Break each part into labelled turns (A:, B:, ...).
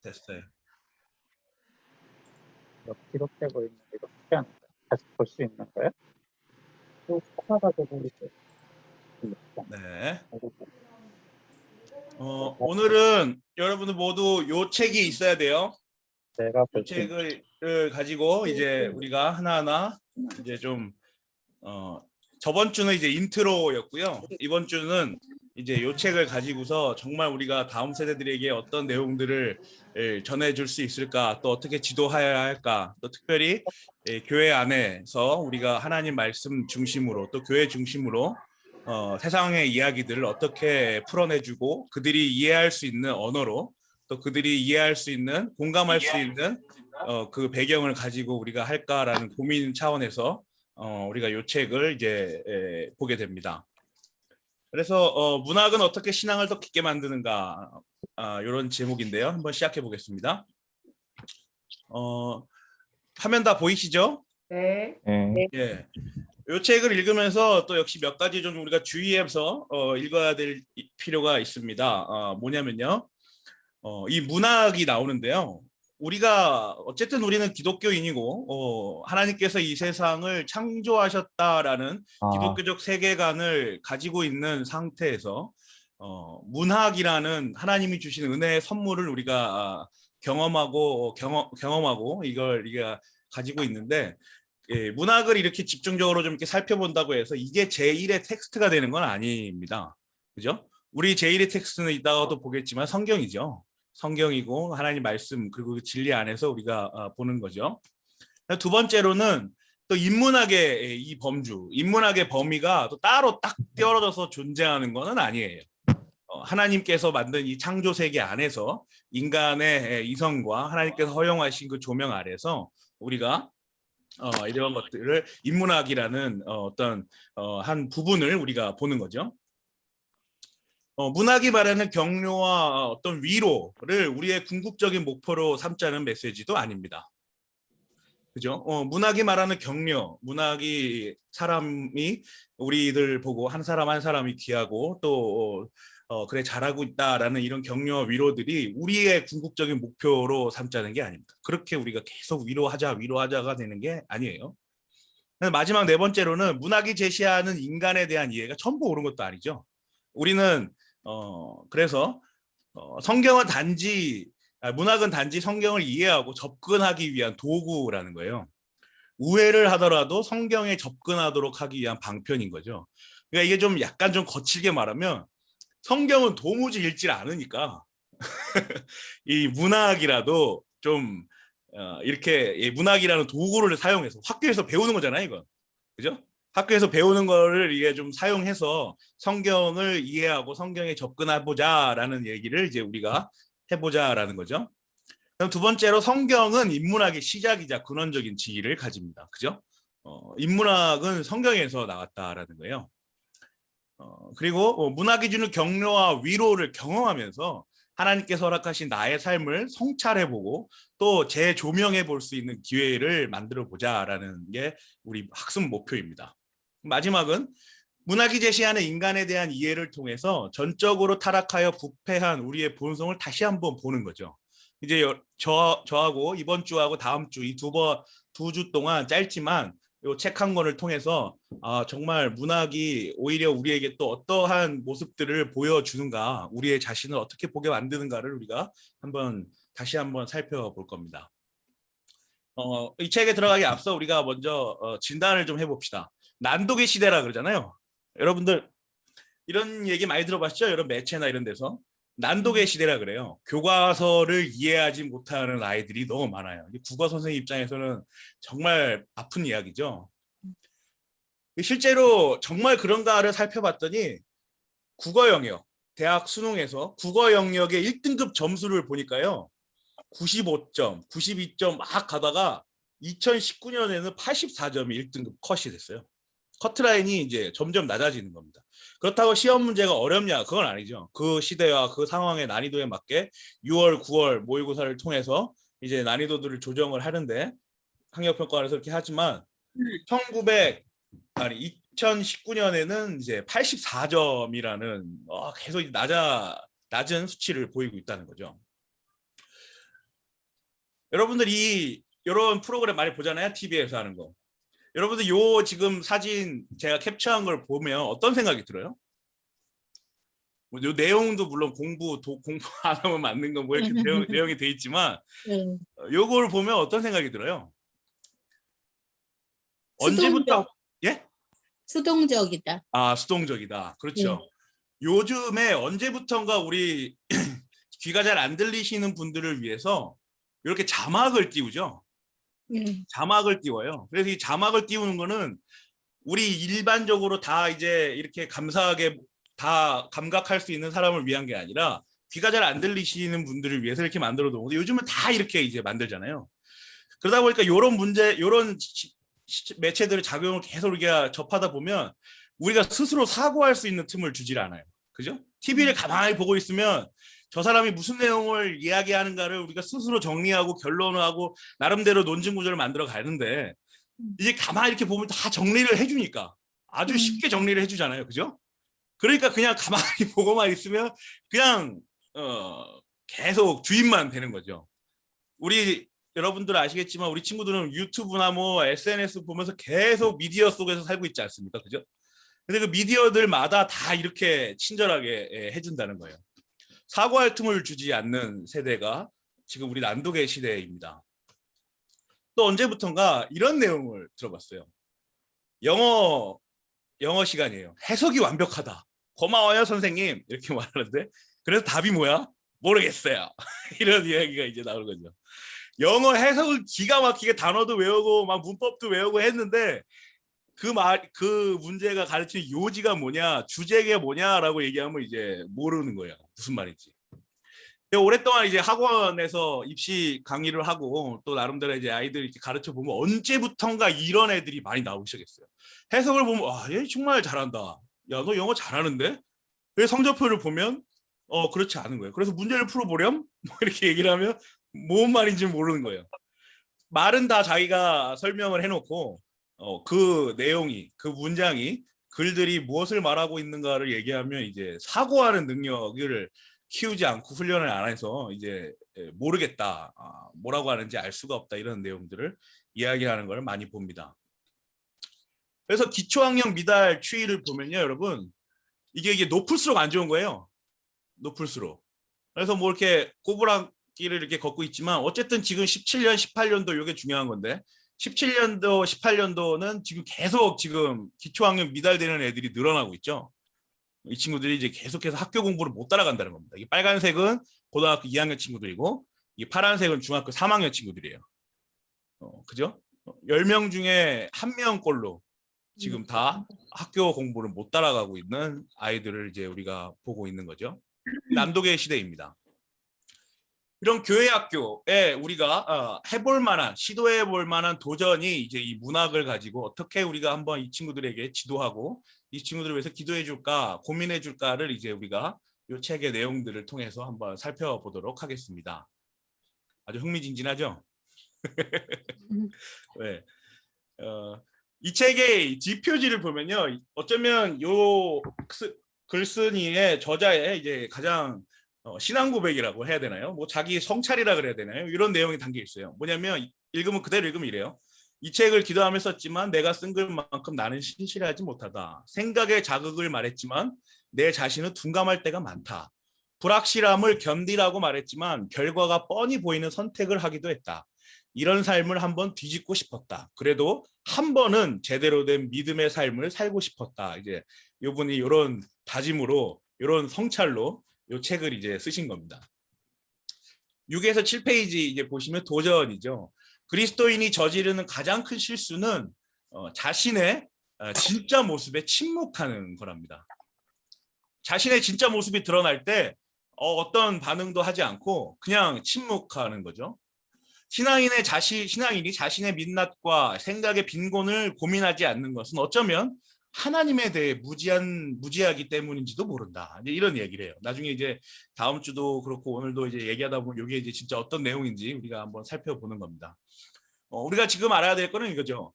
A: 됐어요.
B: 기록되고 있는 게 이거 쉽지 않은데 다시 볼 수 있는 거예요? 또 하나가 되고 있어요.
A: 네. 오늘은 여러분들 모두 요 책이 있어야 돼요.
B: 내가
A: 요
B: 볼 수 있는
A: 책을 가지고 이제 우리가 하나하나 이제 좀 저번 주는 이제 인트로였고요. 이번 주는 이제 요 책을 가지고서 정말 우리가 다음 세대들에게 어떤 내용들을 전해줄 수 있을까, 또 어떻게 지도해야 할까, 또 특별히 교회 안에서 우리가 하나님 말씀 중심으로 또 교회 중심으로 세상의 이야기들을 어떻게 풀어내주고 그들이 이해할 수 있는 언어로 또 그들이 이해할 수 있는 공감할 수 있는 그 배경을 가지고 우리가 할까라는 고민 차원에서 우리가 이 책을 이제 보게 됩니다. 그래서 문학은 어떻게 신앙을 더 깊게 만드는가 이런 제목인데요. 한번 시작해 보겠습니다. 화면 다 보이시죠?
C: 네.
A: 예. 이 책을 읽으면서 또 역시 몇 가지 좀 우리가 주의해서 읽어야 될 필요가 있습니다. 뭐냐면요. 이 문학이 나오는데요. 우리가 어쨌든 우리는 기독교인이고 하나님께서 이 세상을 창조하셨다라는 기독교적 세계관을 가지고 있는 상태에서 문학이라는 하나님이 주신 은혜의 선물을 우리가 경험하고 이걸 우리가 가지고 있는데 문학을 이렇게 집중적으로 좀 이렇게 살펴본다고 해서 이게 제1의 텍스트가 되는 건 아닙니다. 그죠? 우리 제1의 텍스트는 이따가도 보겠지만 성경이죠. 성경이고 하나님 말씀 그리고 진리 안에서 우리가 보는 거죠. 두 번째로는 또 인문학의 이 범주, 인문학의 범위가 또 따로 딱 떼어져서 존재하는 것은 아니에요. 하나님께서 만든 이 창조 세계 안에서 인간의 이성과 하나님께서 허용하신 그 조명 아래서 우리가 이런 것들을 인문학이라는 어떤 한 부분을 우리가 보는 거죠. 문학이 말하는 격려와 어떤 위로를 우리의 궁극적인 목표로 삼자는 메시지도 아닙니다. 그죠? 문학이 말하는 격려, 문학이 사람이 우리들 보고 한 사람 한 사람이 귀하고 또 그래 잘하고 있다라는 이런 격려와 위로들이 우리의 궁극적인 목표로 삼자는 게 아닙니다. 그렇게 우리가 계속 위로하자가 되는 게 아니에요. 마지막 네 번째로는 문학이 제시하는 인간에 대한 이해가 전부 옳은 것도 아니죠. 우리는 그래서 성경은 문학은 단지 성경을 이해하고 접근하기 위한 도구라는 거예요. 우회를 하더라도 성경에 접근하도록 하기 위한 방편인 거죠. 그러니까 이게 좀 약간 좀 거칠게 말하면 성경은 도무지 읽질 않으니까 이 문학이라도 좀 이렇게 문학이라는 도구를 사용해서 학교에서 배우는 거잖아요, 이건. 그죠? 학교에서 배우는 거를 이게 좀 사용해서 성경을 이해하고 성경에 접근해보자라는 얘기를 이제 우리가 해보자라는 거죠. 그럼 두 번째로 성경은 인문학의 시작이자 근원적인 지위를 가집니다. 그죠? 인문학은 성경에서 나왔다라는 거예요. 그리고 문학이 주는 격려와 위로를 경험하면서 하나님께서 허락하신 나의 삶을 성찰해보고 또 재조명해 볼 수 있는 기회를 만들어 보자라는 게 우리 학습 목표입니다. 마지막은 문학이 제시하는 인간에 대한 이해를 통해서 전적으로 타락하여 부패한 우리의 본성을 다시 한번 보는 거죠. 이제 저하고 이번 주하고 다음 주 이 두 주 동안 짧지만 이 책 한 권을 통해서 정말 문학이 오히려 우리에게 또 어떠한 모습들을 보여주는가, 우리의 자신을 어떻게 보게 만드는가를 우리가 다시 한번 살펴볼 겁니다. 이 책에 들어가기 앞서 우리가 먼저 진단을 좀 해봅시다. 난독의 시대라 그러잖아요. 여러분들 이런 얘기 많이 들어봤죠? 이런 매체나 이런 데서. 난독의 시대라 그래요. 교과서를 이해하지 못하는 아이들이 너무 많아요. 국어 선생님 입장에서는 정말 아픈 이야기죠. 실제로 정말 그런가를 살펴봤더니 국어 영역, 대학 수능에서 국어 영역의 1등급 점수를 보니까요. 95점, 92점 막 가다가 2019년에는 84점이 1등급 컷이 됐어요. 커트라인이 이제 점점 낮아지는 겁니다. 그렇다고 시험 문제가 어렵냐? 그건 아니죠. 그 시대와 그 상황의 난이도에 맞게 6월, 9월 모의고사를 통해서 이제 난이도들을 조정을 하는데 학력평가원에서 그렇게 하지만 2019년에는 이제 84점이라는 계속 낮은 수치를 보이고 있다는 거죠. 여러분들이 이런 프로그램 많이 보잖아요. TV에서 하는 거. 여러분들 요 지금 사진 제가 캡처한 걸 보면 어떤 생각이 들어요? 요 내용도 물론 공부 안 하면 맞는 거 뭐 이렇게 내용이 돼 있지만
C: 네.
A: 요걸 보면 어떤 생각이 들어요?
C: 수동적,
A: 언제부터 예?
C: 수동적이다.
A: 아, 수동적이다. 그렇죠. 요즘에 언제부턴가 우리 귀가 잘 안 들리시는 분들을 위해서 이렇게 자막을 띄우죠. 자막을 띄워요. 그래서 이 자막을 띄우는 거는 우리 일반적으로 다 이제 이렇게 감사하게 다 감각할 수 있는 사람을 위한 게 아니라 귀가 잘 안 들리시는 분들을 위해서 이렇게 만들어 놓은 건데 요즘은 다 이렇게 이제 만들잖아요. 그러다 보니까 이런 문제, 이런 매체들의 작용을 계속 우리가 접하다 보면 우리가 스스로 사고할 수 있는 틈을 주질 않아요. 그죠? TV를 가만히 보고 있으면 저 사람이 무슨 내용을 이야기하는가를 우리가 스스로 정리하고 결론을 하고 나름대로 논증 구조를 만들어 가는데 이제 가만히 이렇게 보면 다 정리를 해주니까 아주 쉽게 정리를 해주잖아요. 그죠? 그러니까 그냥 가만히 보고만 있으면 그냥 계속 주입만 되는 거죠. 우리 여러분들 아시겠지만 우리 친구들은 유튜브나 뭐 SNS 보면서 계속 미디어 속에서 살고 있지 않습니까? 그죠? 근데 그 미디어들마다 다 이렇게 친절하게 해준다는 거예요. 사고할 틈을 주지 않는 세대가 지금 우리 난독의 시대입니다. 또 언제부턴가 이런 내용을 들어봤어요. 영어 시간이에요. 해석이 완벽하다. 고마워요 선생님 이렇게 말하는데 그래서 답이 뭐야? 모르겠어요. 이런 이야기가 이제 나오는 거죠. 영어 해석을 기가 막히게 단어도 외우고 막 문법도 외우고 했는데 그 문제가 가르치는 요지가 뭐냐, 주제가 뭐냐라고 얘기하면 이제 모르는 거예요. 무슨 말인지. 오랫동안 이제 학원에서 입시 강의를 하고 또 나름대로 이제 아이들 이렇게 가르쳐 보면 언제부턴가 이런 애들이 많이 나오기 시작했어요. 해석을 보면 와, 얘 정말 잘한다. 야, 너 영어 잘하는데? 왜 성적표를 보면 그렇지 않은 거예요. 그래서 문제를 풀어보렴 뭐 이렇게 얘기를 하면 뭔 말인지 모르는 거예요. 말은 다 자기가 설명을 해놓고 그 내용이 그 문장이 글들이 무엇을 말하고 있는가를 얘기하면 이제 사고하는 능력을 키우지 않고 훈련을 안 해서 이제 모르겠다, 뭐라고 하는지 알 수가 없다 이런 내용들을 이야기하는 걸 많이 봅니다. 그래서 기초학력 미달 추이를 보면요, 여러분 이게 높을수록 안 좋은 거예요. 높을수록. 그래서 뭐 이렇게 꼬부랑길을 이렇게 걷고 있지만 어쨌든 지금 17년, 18년도 이게 중요한 건데 17년도, 18년도는 지금 계속 지금 기초학력 미달되는 애들이 늘어나고 있죠. 이 친구들이 이제 계속해서 학교 공부를 못 따라간다는 겁니다. 이 빨간색은 고등학교 2학년 친구들이고 이 파란색은 중학교 3학년 친구들이에요. 그죠? 10명 중에 1명꼴로 지금 다 학교 공부를 못 따라가고 있는 아이들을 이제 우리가 보고 있는 거죠. 난독의 시대입니다. 이런 교회 학교에 우리가 해볼 만한, 시도해 볼 만한 도전이 이제 이 문학을 가지고 어떻게 우리가 한번 이 친구들에게 지도하고 이 친구들을 위해서 기도해 줄까, 고민해 줄까를 이제 우리가 이 책의 내용들을 통해서 한번 살펴보도록 하겠습니다. 아주 흥미진진하죠? 네. 이 책의 뒷표지를 보면요, 어쩌면 요 글쓴이의 저자의 이제 가장 신앙 고백이라고 해야 되나요? 뭐 자기 성찰이라 그래야 되나요? 이런 내용이 담겨 있어요. 뭐냐면 읽으면 그대로 읽으면 이래요. 이 책을 기도하며 썼지만 내가 쓴 글만큼 나는 신실하지 못하다. 생각의 자극을 말했지만 내 자신은 둔감할 때가 많다. 불확실함을 견디라고 말했지만 결과가 뻔히 보이는 선택을 하기도 했다. 이런 삶을 한번 뒤집고 싶었다. 그래도 한 번은 제대로 된 믿음의 삶을 살고 싶었다. 이제 이분이 이런 다짐으로, 이런 성찰로 이 책을 이제 쓰신 겁니다. 6에서 7페이지 이제 보시면 도전이죠. 그리스도인이 저지르는 가장 큰 실수는 자신의 진짜 모습에 침묵하는 거랍니다. 자신의 진짜 모습이 드러날 때 어떤 반응도 하지 않고 그냥 침묵하는 거죠. 신앙인이 자신의 민낯과 생각의 빈곤을 고민하지 않는 것은 어쩌면 하나님에 대해 무지하기 때문인지도 모른다. 이제 이런 얘기를 해요. 나중에 이제 다음 주도 그렇고 오늘도 이제 얘기하다 보면 이게 이제 진짜 어떤 내용인지 우리가 한번 살펴보는 겁니다. 우리가 지금 알아야 될 거는 이거죠.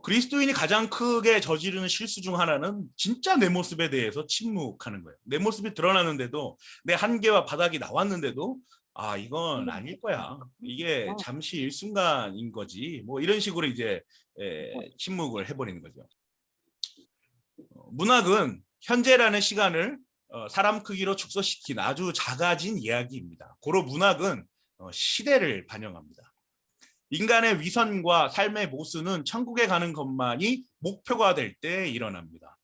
A: 그리스도인이 가장 크게 저지르는 실수 중 하나는 진짜 내 모습에 대해서 침묵하는 거예요. 내 모습이 드러나는데도 내 한계와 바닥이 나왔는데도 아, 이건 아닐 거야. 이게 잠시 일순간인 거지. 뭐 이런 식으로 이제 침묵을 해버리는 거죠. 문학은 현재라는 시간을 사람 크기로 축소시킨 아주 작아진 이야기입니다. 고로 문학은 시대를 반영합니다. 인간의 위선과 삶의 모순은 천국에 가는 것만이 목표가 될 때 일어납니다.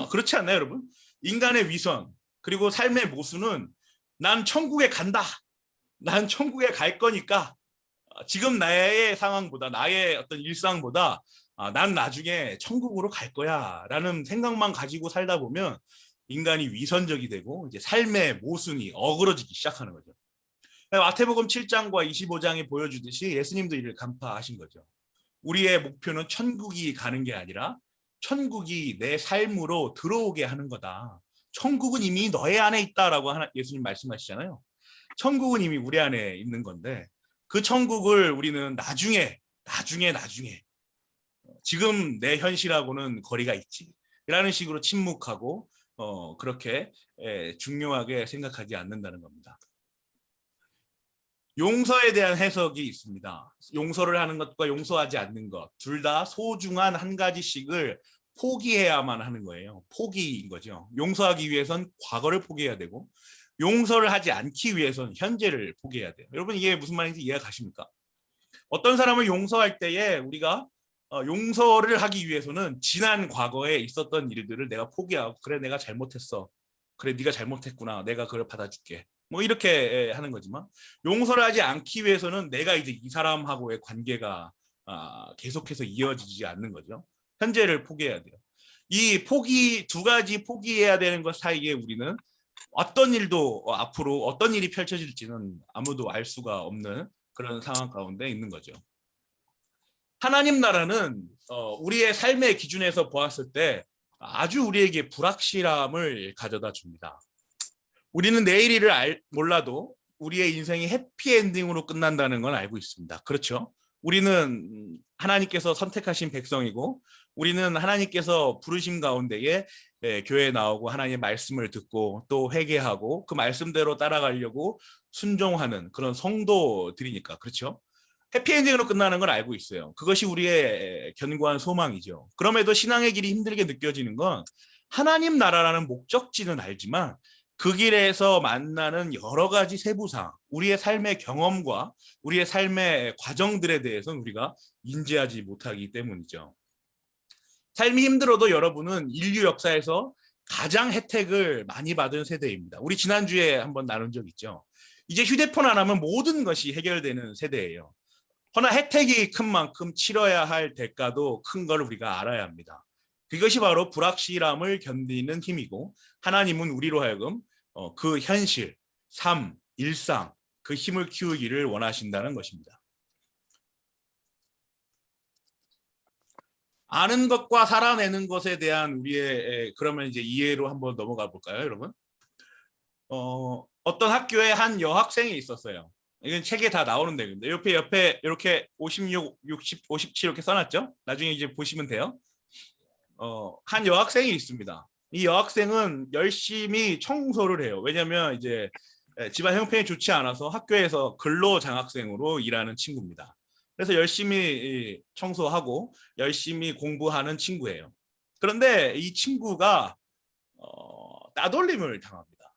A: 그렇지 않나요, 여러분? 인간의 위선 그리고 삶의 모순은 난 천국에 간다. 난 천국에 갈 거니까 지금 나의 상황보다 나의 어떤 일상보다 난 나중에 천국으로 갈 거야 라는 생각만 가지고 살다 보면 인간이 위선적이 되고 이제 삶의 모순이 어그러지기 시작하는 거죠. 마태복음 7장과 25장이 보여주듯이 예수님도 이를 간파하신 거죠. 우리의 목표는 천국이 가는 게 아니라 천국이 내 삶으로 들어오게 하는 거다. 천국은 이미 너의 안에 있다라고 예수님 말씀하시잖아요. 천국은 이미 우리 안에 있는 건데 그 천국을 우리는 나중에 지금 내 현실하고는 거리가 있지 라는 식으로 침묵하고 그렇게 중요하게 생각하지 않는다는 겁니다. 용서에 대한 해석이 있습니다. 용서를 하는 것과 용서하지 않는 것 둘 다 소중한 한 가지씩을 포기해야만 하는 거예요. 포기인 거죠. 용서하기 위해선 과거를 포기해야 되고 용서를 하지 않기 위해선 현재를 포기해야 돼요. 여러분 이게 무슨 말인지 이해가 가십니까? 어떤 사람을 용서할 때에 우리가 용서를 하기 위해서는 지난 과거에 있었던 일들을 내가 포기하고 그래 내가 잘못했어. 그래 네가 잘못했구나. 내가 그걸 받아줄게. 뭐 이렇게 하는 거지만 용서를 하지 않기 위해서는 내가 이제 이 사람하고의 관계가 계속해서 이어지지 않는 거죠. 현재를 포기해야 돼요. 이 포기 두 가지 포기해야 되는 것 사이에 우리는 어떤 일도 앞으로 어떤 일이 펼쳐질지는 아무도 알 수가 없는 그런 상황 가운데 있는 거죠. 하나님 나라는 우리의 삶의 기준에서 보았을 때 아주 우리에게 불확실함을 가져다 줍니다. 우리는 내일 일을 몰라도 우리의 인생이 해피엔딩으로 끝난다는 건 알고 있습니다. 그렇죠? 우리는 하나님께서 선택하신 백성이고 우리는 하나님께서 부르심 가운데에 교회에 나오고 하나님의 말씀을 듣고 또 회개하고 그 말씀대로 따라가려고 순종하는 그런 성도들이니까 그렇죠? 해피엔딩으로 끝나는 걸 알고 있어요. 그것이 우리의 견고한 소망이죠. 그럼에도 신앙의 길이 힘들게 느껴지는 건 하나님 나라라는 목적지는 알지만 그 길에서 만나는 여러 가지 세부상, 우리의 삶의 경험과 우리의 삶의 과정들에 대해서는 우리가 인지하지 못하기 때문이죠. 삶이 힘들어도 여러분은 인류 역사에서 가장 혜택을 많이 받은 세대입니다. 우리 지난주에 한번 나눈 적 있죠. 이제 휴대폰 하나면 모든 것이 해결되는 세대예요. 허나 혜택이 큰 만큼 치러야 할 대가도 큰 걸 우리가 알아야 합니다. 그것이 바로 불확실함을 견디는 힘이고 하나님은 우리로 하여금 그 현실, 삶, 일상, 그 힘을 키우기를 원하신다는 것입니다. 아는 것과 살아내는 것에 대한 우리의 그러면 이제 이해로 한번 넘어가 볼까요, 여러분? 어떤 학교에 한 여학생이 있었어요. 이건 책에 다 나오는 내용인데 옆에 이렇게 56, 60, 57 이렇게 써놨죠? 나중에 이제 보시면 돼요. 한 여학생이 있습니다. 이 여학생은 열심히 청소를 해요. 왜냐하면 이제 집안 형편이 좋지 않아서 학교에서 근로장학생으로 일하는 친구입니다. 그래서 열심히 청소하고 열심히 공부하는 친구예요. 그런데 이 친구가 따돌림을 당합니다.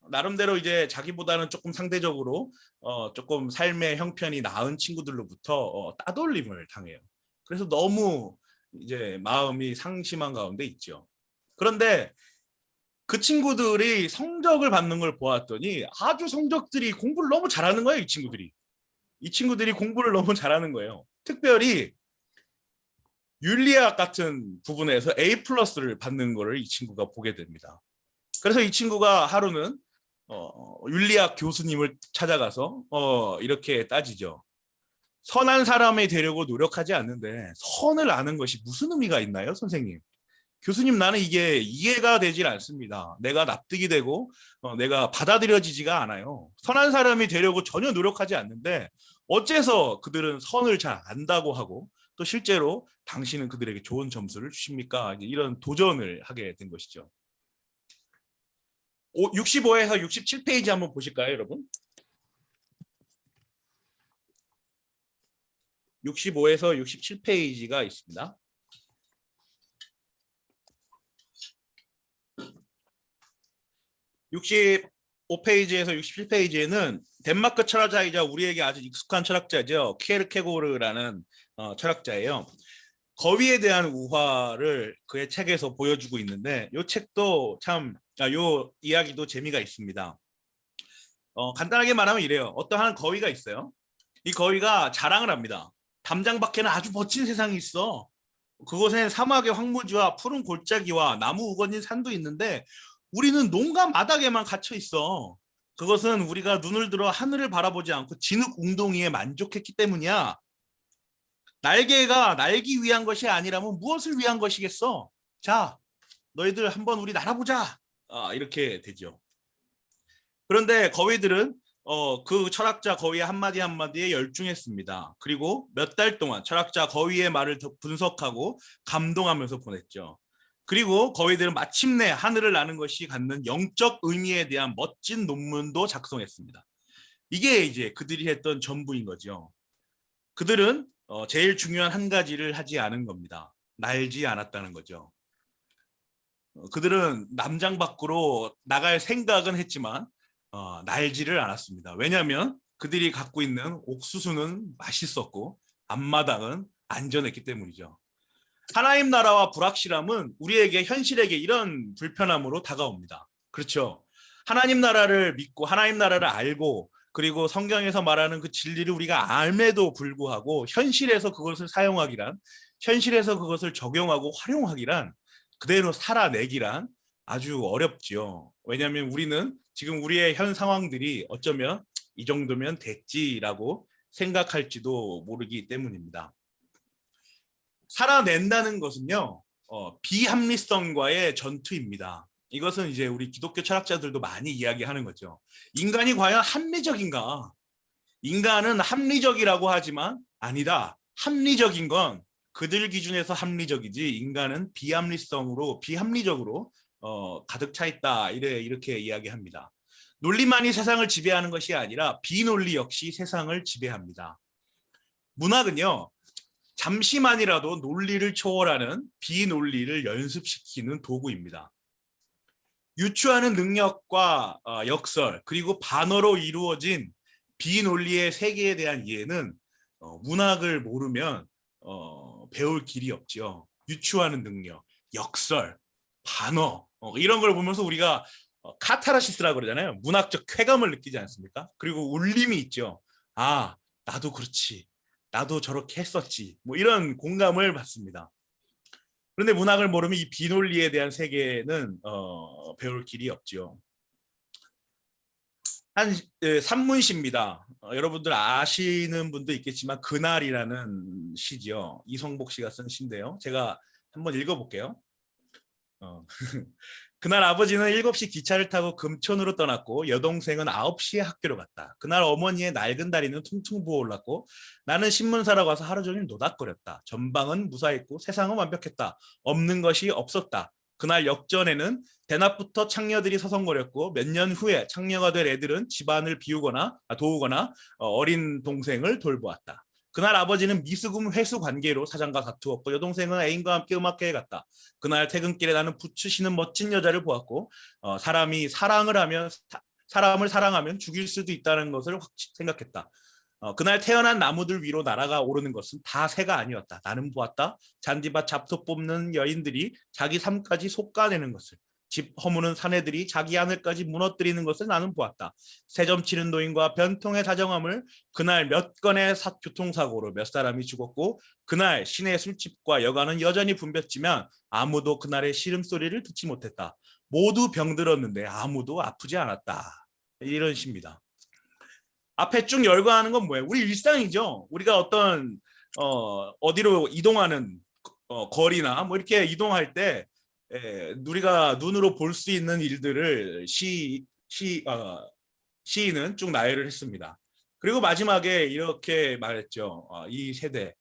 A: 나름대로 이제 자기보다는 조금 상대적으로 조금 삶의 형편이 나은 친구들로부터 따돌림을 당해요. 그래서 너무 이제 마음이 상심한 가운데 있죠. 그런데 그 친구들이 성적을 받는 걸 보았더니 아주 성적들이 공부를 너무 잘하는 거예요. 이 친구들이 공부를 너무 잘하는 거예요. 특별히 윤리학 같은 부분에서 A+를 받는 거를 이 친구가 보게 됩니다. 그래서 이 친구가 하루는 윤리학 교수님을 찾아가서 이렇게 따지죠. 선한 사람이 되려고 노력하지 않는데 선을 아는 것이 무슨 의미가 있나요, 선생님? 교수님, 나는 이게 이해가 되질 않습니다. 내가 납득이 되고 내가 받아들여지지가 않아요. 선한 사람이 되려고 전혀 노력하지 않는데 어째서 그들은 선을 잘 안다고 하고 또 실제로 당신은 그들에게 좋은 점수를 주십니까? 이런 도전을 하게 된 것이죠. 65에서 67페이지 한번 보실까요, 여러분? 65에서 67페이지가 있습니다. (65페이지에서) (67페이지에는) 덴마크 철학자이자 우리에게 아주 익숙한 철학자죠. 키에르케고르라는 철학자예요. 거위에 대한 우화를 그의 책에서 보여주고 있는데 이 책도 참, 요 이야기도 재미가 있습니다. 간단하게 말하면 이래요. 어떠한 거위가 있어요. 이 거위가 자랑을 합니다. 담장 밖에는 아주 멋진 세상이 있어. 그곳엔 사막의 황무지와 푸른 골짜기와 나무 우거진 산도 있는데 우리는 농가 마당에만 갇혀 있어. 그것은 우리가 눈을 들어 하늘을 바라보지 않고 진흙 웅덩이에 만족했기 때문이야. 날개가 날기 위한 것이 아니라면 무엇을 위한 것이겠어? 자, 너희들 한번 우리 날아보자. 이렇게 되죠. 그런데 거위들은 그 철학자 거위의 한마디 한마디에 열중했습니다. 그리고 몇 달 동안 철학자 거위의 말을 분석하고 감동하면서 보냈죠. 그리고 거위들은 마침내 하늘을 나는 것이 갖는 영적 의미에 대한 멋진 논문도 작성했습니다. 이게 이제 그들이 했던 전부인 거죠. 그들은 제일 중요한 한 가지를 하지 않은 겁니다. 날지 않았다는 거죠. 그들은 남장 밖으로 나갈 생각은 했지만 날지를 않았습니다. 왜냐하면 그들이 갖고 있는 옥수수는 맛있었고 앞마당은 안전했기 때문이죠. 하나님 나라와 불확실함은 우리에게 현실에게 이런 불편함으로 다가옵니다. 그렇죠. 하나님 나라를 믿고 하나님 나라를 알고 그리고 성경에서 말하는 그 진리를 우리가 알매도 불구하고 현실에서 그것을 사용하기란, 현실에서 그것을 적용하고 활용하기란, 그대로 살아내기란 아주 어렵지요. 왜냐하면 우리는 지금 우리의 현 상황들이 어쩌면 이 정도면 됐지라고 생각할지도 모르기 때문입니다. 살아낸다는 것은요, 비합리성과의 전투입니다. 이것은 이제 우리 기독교 철학자들도 많이 이야기하는 거죠. 인간이 과연 합리적인가? 인간은 합리적이라고 하지만 아니다. 합리적인 건 그들 기준에서 합리적이지 인간은 비합리적으로 가득 차 있다. 이렇게 이야기합니다. 논리만이 세상을 지배하는 것이 아니라 비논리 역시 세상을 지배합니다. 문학은요, 잠시만이라도 논리를 초월하는 비논리를 연습시키는 도구입니다. 유추하는 능력과 역설 그리고 반어로 이루어진 비논리의 세계에 대한 이해는 문학을 모르면 배울 길이 없죠. 유추하는 능력, 역설, 반어 이런 걸 보면서 우리가 카타르시스라고 그러잖아요. 문학적 쾌감을 느끼지 않습니까? 그리고 울림이 있죠. 아, 나도 그렇지. 나도 저렇게 했었지. 뭐 이런 공감을 받습니다. 그런데 문학을 모르면 이 비논리에 대한 세계는 배울 길이 없죠. 한 산문시입니다. 여러분들 아시는 분도 있겠지만 그날이라는 시죠. 이성복 씨가 쓴 시인데요. 제가 한번 읽어볼게요. 그날 아버지는 7시 기차를 타고 금천으로 떠났고 여동생은 9시에 학교로 갔다. 그날 어머니의 낡은 다리는 퉁퉁 부어올랐고 나는 신문사러 가서 하루 종일 노닥거렸다. 전방은 무사했고 세상은 완벽했다. 없는 것이 없었다. 그날 역전에는 대낮부터 창녀들이 서성거렸고 몇 년 후에 창녀가 될 애들은 집안을 도우거나 어린 동생을 돌보았다. 그날 아버지는 미수금 회수 관계로 사장과 다투었고 여동생은 애인과 함께 음악회에 갔다. 그날 퇴근길에 나는 부추시는 멋진 여자를 보았고 사람이 사람을 사랑하면 죽일 수도 있다는 것을 확실히 생각했다. 그날 태어난 나무들 위로 날아가 오르는 것은 다 새가 아니었다. 나는 보았다. 잔디밭 잡초 뽑는 여인들이 자기 삶까지 솎아내는 것을. 집 허무는 사내들이 자기 하늘까지 무너뜨리는 것을 나는 보았다. 새점 치는 노인과 변통의 다정함을. 그날 몇 건의 교통사고로 몇 사람이 죽었고 그날 시내 술집과 여관은 여전히 붐볐지만 아무도 그날의 시름소리를 듣지 못했다. 모두 병들었는데 아무도 아프지 않았다. 이런 시입니다. 앞에 쭉 열거하는 건 뭐예요? 우리 일상이죠. 우리가 어떤 어디로 이동하는 거리나 뭐 이렇게 이동할 때 우리가 눈으로 볼 수 있는 일들을 시인은 쭉 나열을 했습니다. 그리고 마지막에 이렇게 말했죠. 이 세대,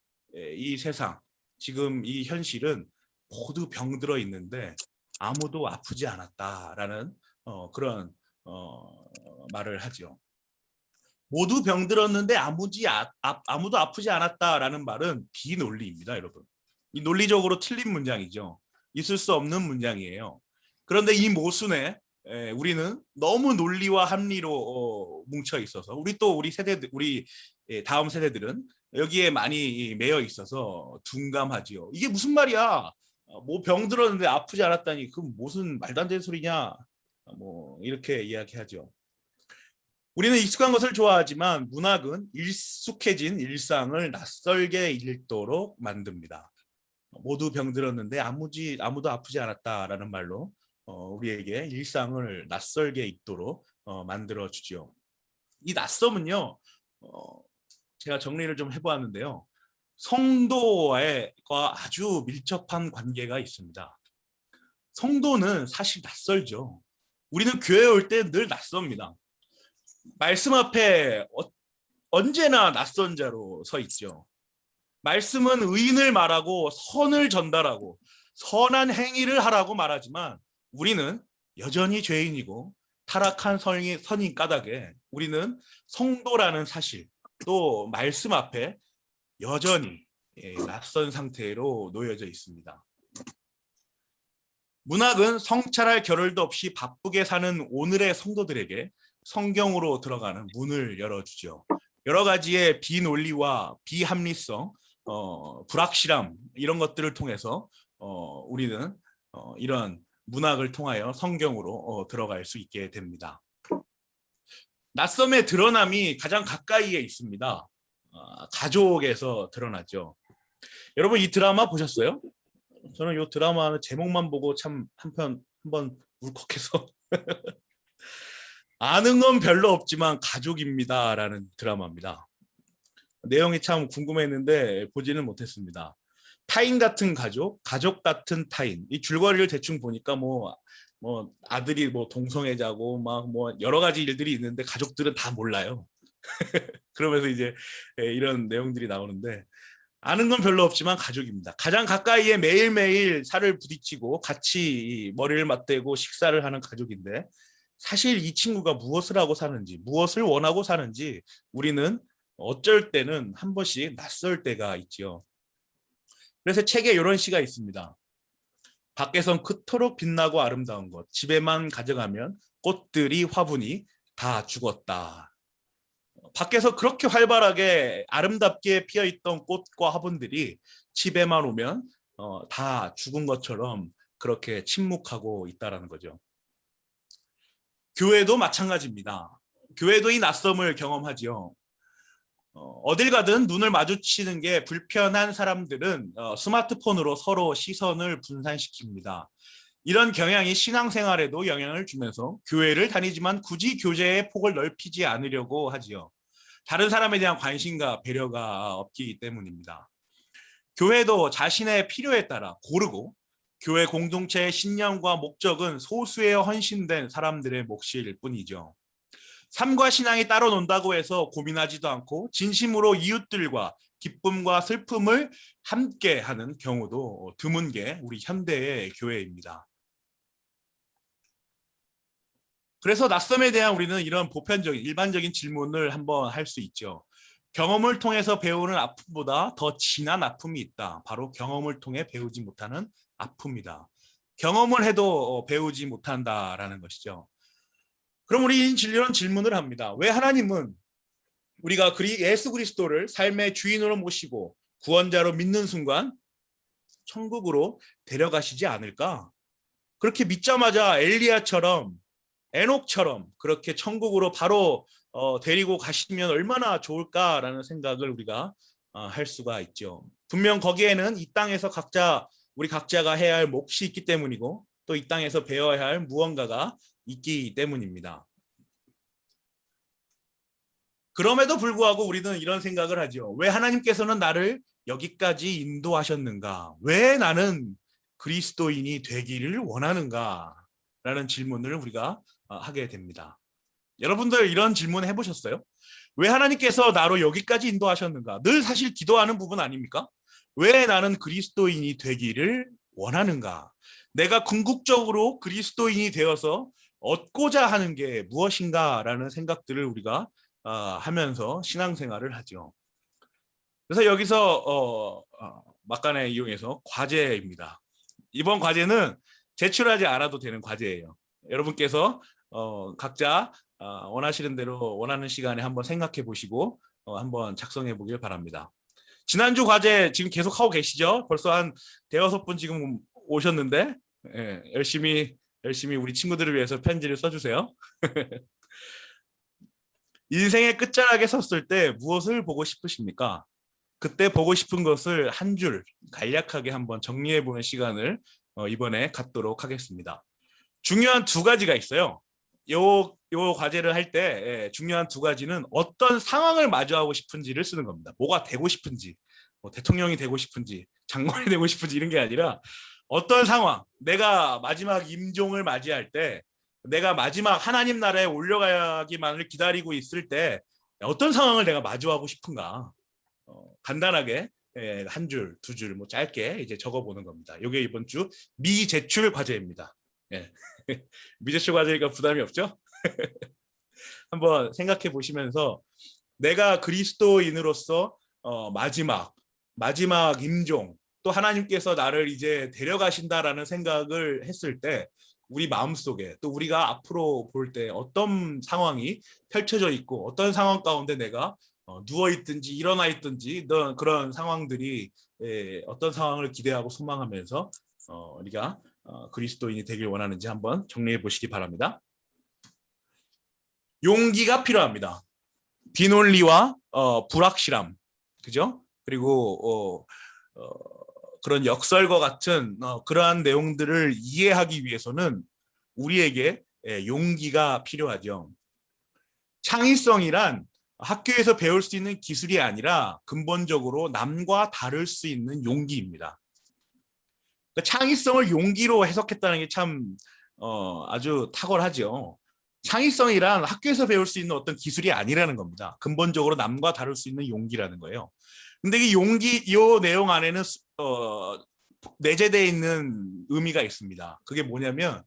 A: 이 세상, 지금 이 현실은 모두 병들어 있는데 아무도 아프지 않았다라는 그런 말을 하죠. 모두 병들었는데 아무도 아프지 않았다라는 말은 비논리입니다, 여러분. 이 논리적으로 틀린 문장이죠. 있을 수 없는 문장이에요. 그런데 이 모순에 우리는 너무 논리와 합리로 뭉쳐 있어서 우리 세대들 우리 다음 세대들은 여기에 많이 매여 있어서 둔감하지요. 이게 무슨 말이야? 뭐 병들었는데 아프지 않았다니 그 무슨 말도 안 되는 소리냐? 뭐 이렇게 이야기하죠. 우리는 익숙한 것을 좋아하지만 문학은 익숙해진 일상을 낯설게 읽도록 만듭니다. 모두 병들었는데 아무도 아프지 않았다라는 말로 우리에게 일상을 낯설게 읽도록 만들어 주죠. 이 낯섦은요, 제가 정리를 좀 해보았는데요. 성도와 아주 밀접한 관계가 있습니다. 성도는 사실 낯설죠. 우리는 교회에 올 때 늘 낯섭니다. 말씀 앞에 언제나 낯선 자로 서 있죠. 말씀은 의인을 말하고 선을 전달하고 선한 행위를 하라고 말하지만 우리는 여전히 죄인이고 타락한 선인 까닭에 우리는 성도라는 사실 또 말씀 앞에 여전히 낯선 상태로 놓여져 있습니다. 문학은 성찰할 겨를도 없이 바쁘게 사는 오늘의 성도들에게 성경으로 들어가는 문을 열어주죠. 여러 가지의 비논리와 비합리성, 불확실함 이런 것들을 통해서 우리는 이런 문학을 통하여 성경으로 들어갈 수 있게 됩니다. 낯섦의 드러남이 가장 가까이에 있습니다. 가족에서 드러나죠. 여러분 이 드라마 보셨어요? 저는 이 드라마 제목만 보고 참 한번 울컥해서 아는 건 별로 없지만 가족입니다라는 드라마입니다. 내용이 참 궁금했는데 보지는 못했습니다. 타인 같은 가족, 가족 같은 타인. 이 줄거리를 대충 보니까 뭐 아들이 뭐 동성애자고 막 뭐 여러 가지 일들이 있는데 가족들은 다 몰라요. 그러면서 이제 이런 내용들이 나오는데 아는 건 별로 없지만 가족입니다. 가장 가까이에 매일매일 살을 부딪히고 같이 머리를 맞대고 식사를 하는 가족인데 사실 이 친구가 무엇을 하고 사는지 무엇을 원하고 사는지 우리는 어쩔 때는 한 번씩 낯설 때가 있지요. 그래서 책에 이런 시가 있습니다. 밖에선 그토록 빛나고 아름다운 것 집에만 가져가면 꽃들이 화분이 다 죽었다. 밖에서 그렇게 활발하게 아름답게 피어있던 꽃과 화분들이 집에만 오면 다 죽은 것처럼 그렇게 침묵하고 있다는 거죠. 교회도 마찬가지입니다. 교회도 이 낯섦을 경험하지요. 어딜 가든 눈을 마주치는 게 불편한 사람들은 스마트폰으로 서로 시선을 분산시킵니다. 이런 경향이 신앙생활에도 영향을 주면서 교회를 다니지만 굳이 교제의 폭을 넓히지 않으려고 하지요. 다른 사람에 대한 관심과 배려가 없기 때문입니다. 교회도 자신의 필요에 따라 고르고 교회 공동체의 신념과 목적은 소수에 헌신된 사람들의 몫일 뿐이죠. 삶과 신앙이 따로 논다고 해서 고민하지도 않고 진심으로 이웃들과 기쁨과 슬픔을 함께 하는 경우도 드문 게 우리 현대의 교회입니다. 그래서 낯섦에 대한 우리는 이런 보편적인 일반적인 질문을 한번 할 수 있죠. 경험을 통해서 배우는 아픔보다 더 진한 아픔이 있다. 바로 경험을 통해 배우지 못하는 아픔이다. 경험을 해도 배우지 못한다라는 것이죠. 그럼 우리 이런 질문을 합니다. 왜 하나님은 우리가 예수 그리스도를 삶의 주인으로 모시고 구원자로 믿는 순간 천국으로 데려가시지 않을까? 그렇게 믿자마자 엘리야처럼 에녹처럼 그렇게 천국으로 바로 데리고 가시면 얼마나 좋을까라는 생각을 우리가 할 수가 있죠. 분명 거기에는 이 땅에서 우리 각자가 해야 할 몫이 있기 때문이고 또 이 땅에서 배워야 할 무언가가 있기 때문입니다. 그럼에도 불구하고 우리는 이런 생각을 하죠. 왜 하나님께서는 나를 여기까지 인도하셨는가? 왜 나는 그리스도인이 되기를 원하는가? 라는 질문을 우리가 하게 됩니다. 여러분들 이런 질문 해보셨어요? 왜 하나님께서 나로 여기까지 인도하셨는가? 늘 사실 기도하는 부분 아닙니까? 왜 나는 그리스도인이 되기를 원하는가? 내가 궁극적으로 그리스도인이 되어서 얻고자 하는 게 무엇인가? 라는 생각들을 우리가 하면서 신앙생활을 하죠. 그래서 여기서 막간을 이용해서 과제입니다. 이번 과제는 제출하지 않아도 되는 과제예요. 여러분께서 각자 원하시는 대로 원하는 시간에 한번 생각해 보시고 한번 작성해 보길 바랍니다. 지난주 과제 지금 계속 하고 계시죠? 벌써 한 대여섯 분 지금 오셨는데 열심히 우리 친구들을 위해서 편지를 써주세요. 인생의 끝자락에 섰을 때 무엇을 보고 싶으십니까? 그때 보고 싶은 것을 한 줄 간략하게 한번 정리해 보는 시간을 이번에 갖도록 하겠습니다. 중요한 두 가지가 있어요. 요 과제를 할 때 중요한 두 가지는 어떤 상황을 마주하고 싶은지를 쓰는 겁니다. 뭐가 되고 싶은지, 뭐 대통령이 되고 싶은지, 장관이 되고 싶은지 이런 게 아니라 어떤 상황, 내가 마지막 임종을 맞이할 때, 내가 마지막 하나님 나라에 올라가기만을 기다리고 있을 때 어떤 상황을 내가 마주하고 싶은가 간단하게 한 줄, 두 줄, 뭐 짧게 이제 적어보는 겁니다. 이게 이번 주 미제출 과제입니다. 예. 미제출 과제니까 부담이 없죠? 한번 생각해 보시면서 내가 그리스도인으로서 마지막 임종 또 하나님께서 나를 이제 데려가신다라는 생각을 했을 때 우리 마음속에 또 우리가 앞으로 볼 때 어떤 상황이 펼쳐져 있고 어떤 상황 가운데 내가 누워 있든지 일어나 있든지 그런 상황들이 어떤 상황을 기대하고 소망하면서 우리가 그리스도인이 되길 원하는지 한번 정리해 보시기 바랍니다. 용기가 필요합니다. 비논리와 불확실함, 그죠? 그리고 그런 역설과 같은 그러한 내용들을 이해하기 위해서는 우리에게 용기가 필요하죠. 창의성이란 학교에서 배울 수 있는 기술이 아니라 근본적으로 남과 다를 수 있는 용기입니다. 그러니까 창의성을 용기로 해석했다는 게 참 아주 탁월하죠. 창의성이란 학교에서 배울 수 있는 어떤 기술이 아니라는 겁니다. 근본적으로 남과 다를 수 있는 용기라는 거예요. 근데 이 용기, 이 내용 안에는 내재되어 있는 의미가 있습니다. 그게 뭐냐면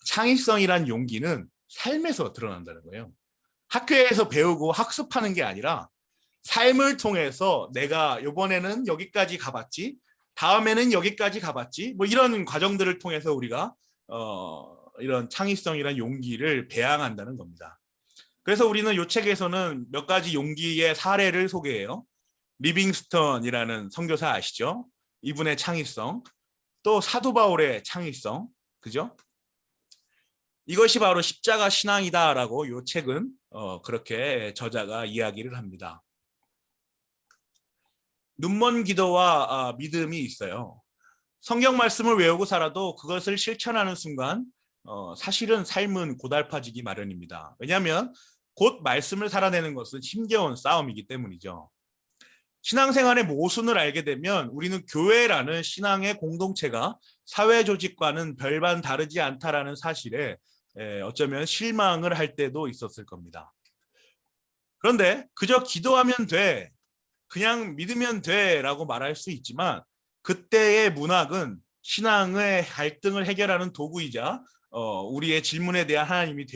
A: 창의성이란 용기는 삶에서 드러난다는 거예요. 학교에서 배우고 학습하는 게 아니라 삶을 통해서 내가 이번에는 여기까지 가봤지, 다음에는 여기까지 가봤지, 뭐 이런 과정들을 통해서 우리가 이런 창의성이란 용기를 배양한다는 겁니다. 그래서 우리는 이 책에서는 몇 가지 용기의 사례를 소개해요. 리빙스턴이라는 선교사 아시죠? 이분의 창의성, 또 사도 바울의 창의성, 그죠? 이것이 바로 십자가 신앙이다라고 이 책은 그렇게 저자가 이야기를 합니다. 눈먼 기도와 믿음이 있어요. 성경 말씀을 외우고 살아도 그것을 실천하는 순간 사실은 삶은 고달파지기 마련입니다. 왜냐하면 곧 말씀을 살아내는 것은 힘겨운 싸움이기 때문이죠. 신앙생활의 모순을 알게 되면 우리는 교회라는 신앙의 공동체가 사회 조직과는 별반 다르지 않다라는 사실에 어쩌면 실망을 할 때도 있었을 겁니다. 그런데 그저 기도하면 돼, 그냥 믿으면 돼라고 말할 수 있지만 그때의 문학은 신앙의 갈등을 해결하는 도구이자 우리의 질문에 대한 하나님이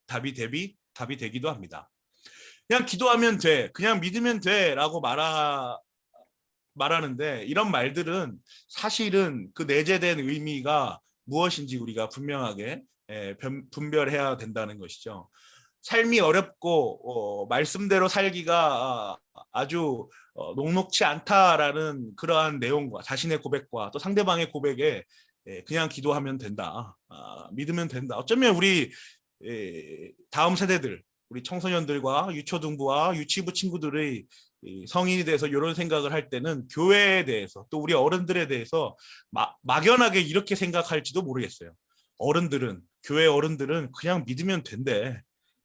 A: 답이 되기도 합니다. 그냥 기도하면 돼, 그냥 믿으면 돼라고 말하는데 이런 말들은 사실은 그 내재된 의미가 무엇인지 우리가 분명하게 분별해야 된다는 것이죠. 삶이 어렵고 말씀대로 살기가 아주 녹록치 않다라는 그러한 내용과 자신의 고백과 또 상대방의 고백에 그냥 기도하면 된다, 믿으면 된다. 어쩌면 우리 다음 세대들, 우리 청소년들과 유초등부와 유치부 친구들의 성인이 돼서 이런 생각을 할 때는 교회에 대해서 또 우리 어른들에 대해서 막연하게 이렇게 생각할지도 모르겠어요. 교회 어른들은 그냥 믿으면 된대,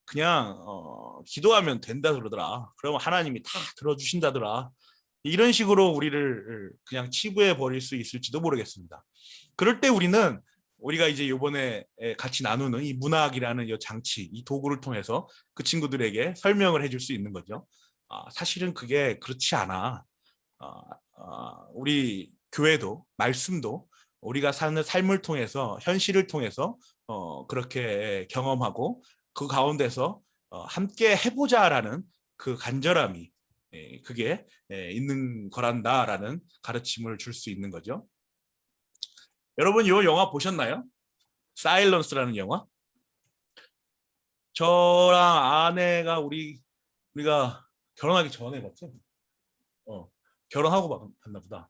A: 그냥 기도하면 된다 그러더라, 그러면 하나님이 다 들어주신다더라, 이런 식으로 우리를 그냥 치부해 버릴 수 있을지도 모르겠습니다. 그럴 때 우리가 이제 이번에 같이 나누는 이 문학이라는 이 장치, 이 도구를 통해서 그 친구들에게 설명을 해줄 수 있는 거죠. 사실은 그게 그렇지 않아. 우리 교회도 말씀도 우리가 사는 삶을 통해서 현실을 통해서 그렇게 경험하고 그 가운데서 함께 해보자라는 그 간절함이 그게 있는 거란다라는 가르침을 줄 수 있는 거죠. 여러분 이 영화 보셨나요? 사일런스라는 영화? 저랑 아내가 우리가 결혼하기 전에 봤죠? 결혼하고 봤나 보다.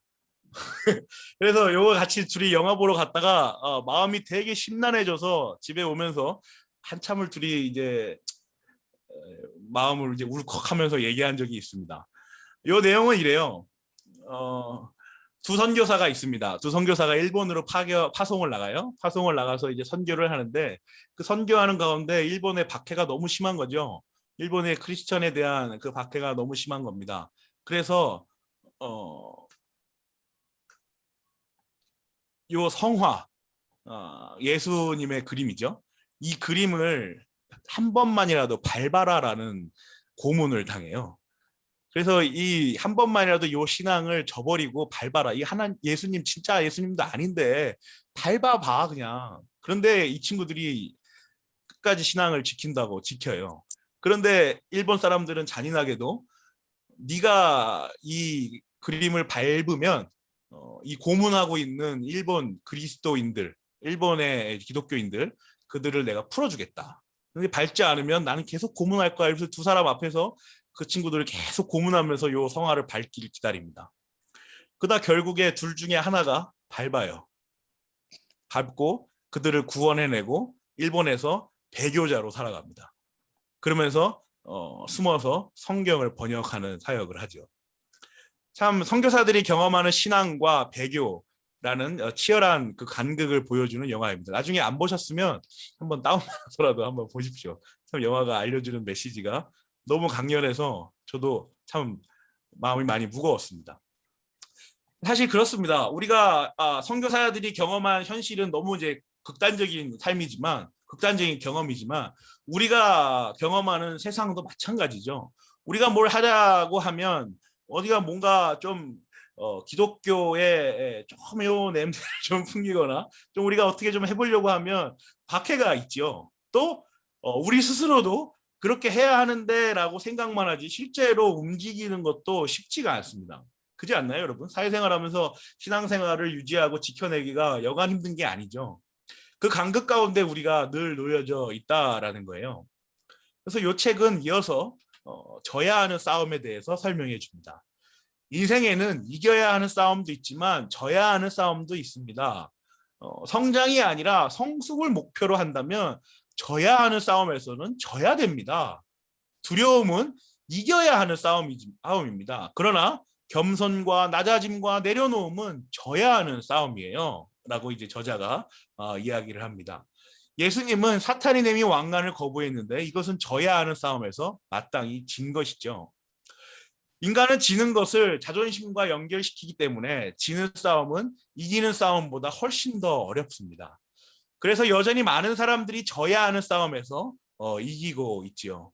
A: 그래서 요거 같이 둘이 영화 보러 갔다가 마음이 되게 심란해져서 집에 오면서 한참을 둘이 이제 마음을 이제 울컥하면서 얘기한 적이 있습니다. 요 내용은 이래요. 두 선교사가 있습니다. 두 선교사가 일본으로 파송을 나가요. 파송을 나가서 이제 선교를 하는데 그 선교하는 가운데 일본의 박해가 너무 심한 거죠. 일본의 크리스천에 대한 그 박해가 너무 심한 겁니다. 그래서 요 성화 예수님의 그림이죠. 이 그림을 한 번만이라도 밟아라라는 고문을 당해요. 그래서 이 한 번만이라도 요 신앙을 저버리고 밟아라. 이 예수님 진짜 예수님도 아닌데 밟아봐 그냥. 그런데 이 친구들이 끝까지 신앙을 지킨다고 지켜요. 그런데 일본 사람들은 잔인하게도 네가 이 그림을 밟으면 이 고문하고 있는 일본 그리스도인들, 일본의 기독교인들 그들을 내가 풀어주겠다. 근데 밟지 않으면 나는 계속 고문할 거야. 그래서 두 사람 앞에서 그 친구들을 계속 고문하면서 요 성화를 밟기를 기다립니다. 그러다 결국에 둘 중에 하나가 밟아요. 밟고 그들을 구원해내고 일본에서 배교자로 살아갑니다. 그러면서 숨어서 성경을 번역하는 사역을 하죠. 참 선교사들이 경험하는 신앙과 배교라는 치열한 그 간극을 보여주는 영화입니다. 나중에 안 보셨으면 한번 다운받아서라도 한번 보십시오. 참 영화가 알려주는 메시지가 너무 강렬해서 저도 참 마음이 많이 무거웠습니다. 사실 그렇습니다. 우리가 선교사들이 경험한 현실은 너무 이제 극단적인 삶이지만 극단적인 경험이지만 우리가 경험하는 세상도 마찬가지죠. 우리가 뭘 하자고 하면 어디가 뭔가 좀 기독교의 조금 요 냄새를 좀 풍기거나 좀 우리가 어떻게 좀 해보려고 하면 박해가 있죠. 또 우리 스스로도 그렇게 해야 하는데라고 생각만 하지 실제로 움직이는 것도 쉽지가 않습니다. 그렇지 않나요, 여러분? 사회생활하면서 신앙생활을 유지하고 지켜내기가 여간 힘든 게 아니죠. 그 간극 가운데 우리가 늘 놓여져 있다라는 거예요. 그래서 이 책은 이어서 져야 하는 싸움에 대해서 설명해 줍니다. 인생에는 이겨야 하는 싸움도 있지만 져야 하는 싸움도 있습니다. 성장이 아니라 성숙을 목표로 한다면 져야 하는 싸움에서는 져야 됩니다. 두려움은 이겨야 하는 싸움입니다. 그러나 겸손과 낮아짐과 내려놓음은 져야 하는 싸움이에요. 라고 이제 저자가 이야기를 합니다. 예수님은 사탄이 내민 왕관을 거부했는데 이것은 져야 하는 싸움에서 마땅히 진 것이죠. 인간은 지는 것을 자존심과 연결시키기 때문에 지는 싸움은 이기는 싸움보다 훨씬 더 어렵습니다. 그래서 여전히 많은 사람들이 져야 하는 싸움에서 이기고 있지요.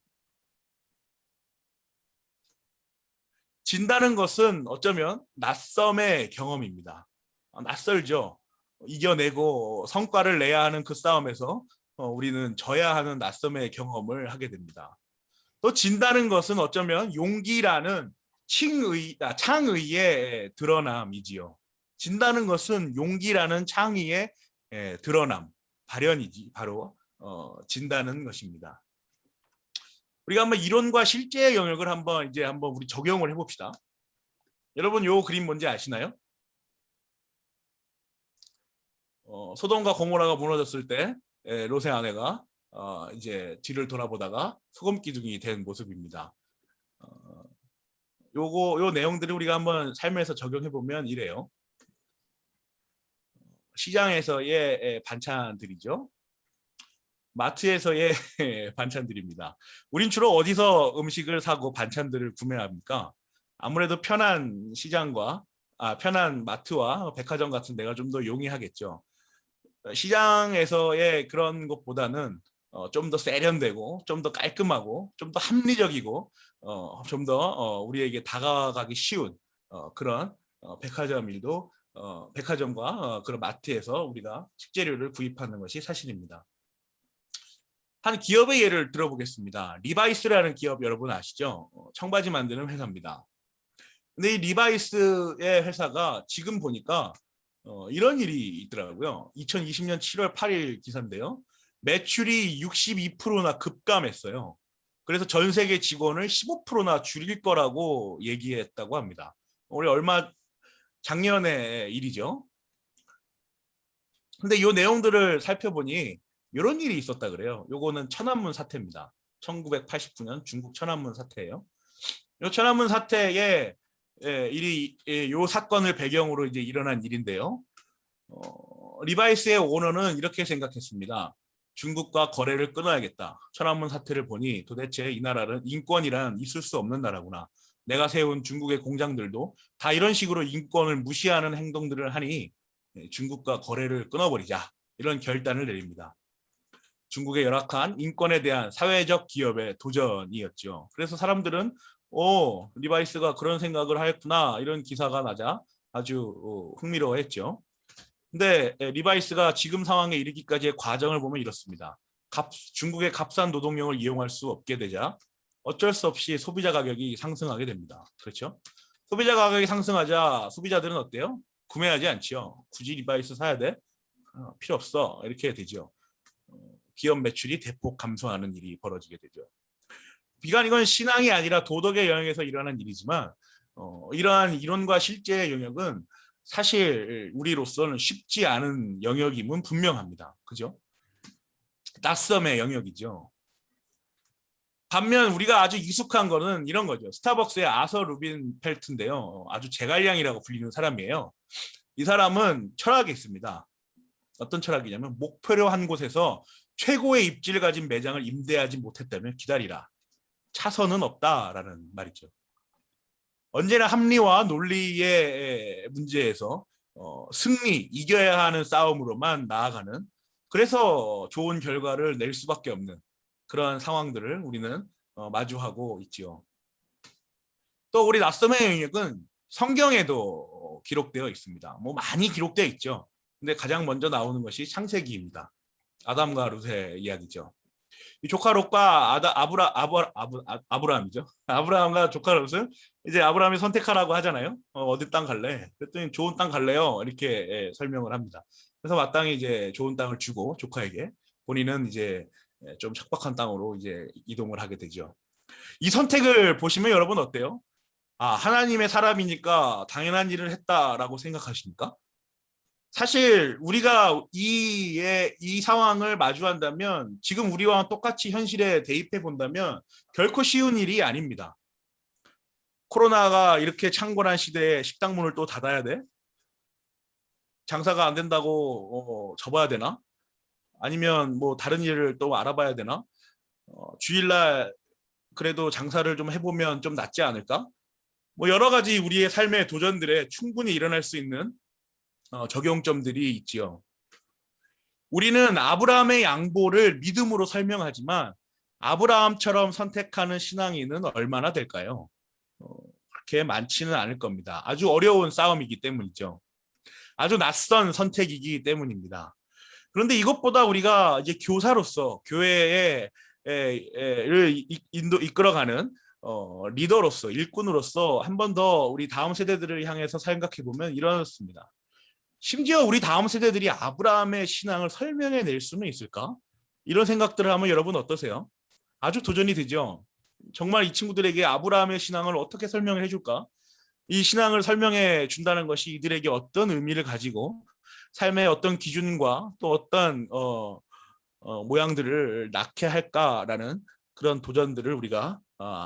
A: 진다는 것은 어쩌면 낯섦의 경험입니다. 낯설죠. 이겨내고 성과를 내야 하는 그 싸움에서 우리는 져야 하는 낯섦의 경험을 하게 됩니다. 또 진다는 것은 어쩌면 용기라는 창의의 드러남이지요. 진다는 것은 용기라는 창의의 드러남, 발현이지 바로 진다는 것입니다. 우리가 한번 이론과 실제의 영역을 한번 우리 적용을 해봅시다. 여러분 요 그림 뭔지 아시나요? 소돔과 고모라가 무너졌을 때 롯의 아내가 이제 뒤를 돌아보다가 소금 기둥이 된 모습입니다. 요 내용들을 우리가 한번 삶에서 적용해 보면 이래요. 시장에서의 반찬들이죠. 마트에서의 반찬들입니다. 우린 주로 어디서 음식을 사고 반찬들을 구매합니까? 아무래도 편한 시장과 편한 마트와 백화점 같은 데가 좀 더 용이하겠죠. 시장에서의 그런 것보다는 좀 더 세련되고 좀 더 깔끔하고 좀 더 합리적이고 좀 더 우리에게 다가가기 쉬운 그런 백화점과 그런 마트에서 우리가 식재료를 구입하는 것이 사실입니다. 한 기업의 예를 들어보겠습니다. 리바이스라는 기업 여러분 아시죠? 청바지 만드는 회사입니다. 근데 이 리바이스의 회사가 지금 보니까 이런 일이 있더라고요. 2020년 7월 8일 기사인데요. 매출이 62%나 급감했어요. 그래서 전 세계 직원을 15%나 줄일 거라고 얘기했다고 합니다. 우리 작년의 일이죠. 근데 이 내용들을 살펴보니 이런 일이 있었다 그래요. 요거는 천안문 사태입니다. 1989년 중국 천안문 사태예요. 이 천안문 사태의 요 사건을 배경으로 이제 일어난 일인데요. 리바이스의 오너는 이렇게 생각했습니다. 중국과 거래를 끊어야겠다. 천안문 사태를 보니 도대체 이 나라는 인권이란 있을 수 없는 나라구나. 내가 세운 중국의 공장들도 다 이런 식으로 인권을 무시하는 행동들을 하니 중국과 거래를 끊어버리자. 이런 결단을 내립니다. 중국의 열악한 인권에 대한 사회적 기업의 도전이었죠. 그래서 사람들은 리바이스가 그런 생각을 하였구나. 이런 기사가 나자 아주 흥미로워했죠. 근데 리바이스가 지금 상황에 이르기까지의 과정을 보면 이렇습니다. 중국의 값싼 노동력을 이용할 수 없게 되자 어쩔 수 없이 소비자 가격이 상승하게 됩니다. 그렇죠? 소비자 가격이 상승하자 소비자들은 어때요? 구매하지 않죠. 굳이 리바이스 사야 돼? 필요 없어. 이렇게 되죠. 기업 매출이 대폭 감소하는 일이 벌어지게 되죠. 비단 이건 신앙이 아니라 도덕의 영역에서 일어나는 일이지만 이러한 이론과 실제의 영역은 사실 우리로서는 쉽지 않은 영역임은 분명합니다. 그죠? 낯섦의 영역이죠. 반면 우리가 아주 익숙한 거는 이런 거죠. 스타벅스의 아서 루빈 펠트인데요. 아주 제갈량이라고 불리는 사람이에요. 이 사람은 철학이 있습니다. 어떤 철학이냐면 목표로 한 곳에서 최고의 입지를 가진 매장을 임대하지 못했다면 기다리라. 차선은 없다라는 말이죠. 언제나 합리와 논리의 문제에서 승리, 이겨야 하는 싸움으로만 나아가는, 그래서 좋은 결과를 낼 수밖에 없는 그런 상황들을 우리는 마주하고 있지요. 또 우리 낯섦의 영역은 성경에도 기록되어 있습니다. 뭐 많이 기록되어 있죠. 근데 가장 먼저 나오는 것이 창세기입니다. 아담과 룻의 이야기죠. 이 조카 롯과 아브라함이죠. 아브라함과 조카 롯을 이제 아브라함이 선택하라고 하잖아요. 어디 땅 갈래? 그랬더니 좋은 땅 갈래요. 이렇게 설명을 합니다. 그래서 마땅히 이제 좋은 땅을 주고 조카에게, 본인은 이제 좀 척박한 땅으로 이제 이동을 하게 되죠. 이 선택을 보시면 여러분 어때요? 하나님의 사람이니까 당연한 일을 했다라고 생각하십니까? 사실 우리가 이 상황을 마주한다면, 지금 우리와 똑같이 현실에 대입해 본다면 결코 쉬운 일이 아닙니다. 코로나가 이렇게 창궐한 시대에 식당 문을 또 닫아야 돼? 장사가 안 된다고 접어야 되나? 아니면 뭐 다른 일을 또 알아봐야 되나? 주일날 그래도 장사를 좀 해보면 좀 낫지 않을까? 뭐 여러 가지 우리의 삶의 도전들에 충분히 일어날 수 있는 적용점들이 있지요. 우리는 아브라함의 양보를 믿음으로 설명하지만 아브라함처럼 선택하는 신앙인은 얼마나 될까요? 그렇게 많지는 않을 겁니다. 아주 어려운 싸움이기 때문이죠. 아주 낯선 선택이기 때문입니다. 그런데 이것보다 우리가 이제 교사로서 교회를 이끌어가는 리더로서, 일꾼으로서 한 번 더 우리 다음 세대들을 향해서 생각해 보면 이렇습니다. 심지어 우리 다음 세대들이 아브라함의 신앙을 설명해 낼 수는 있을까? 이런 생각들을 하면 여러분 어떠세요? 아주 도전이 되죠. 정말 이 친구들에게 아브라함의 신앙을 어떻게 설명을 해줄까? 이 신앙을 설명해 준다는 것이 이들에게 어떤 의미를 가지고 삶의 어떤 기준과 또 어떤 모양들을 낳게 할까라는 그런 도전들을 우리가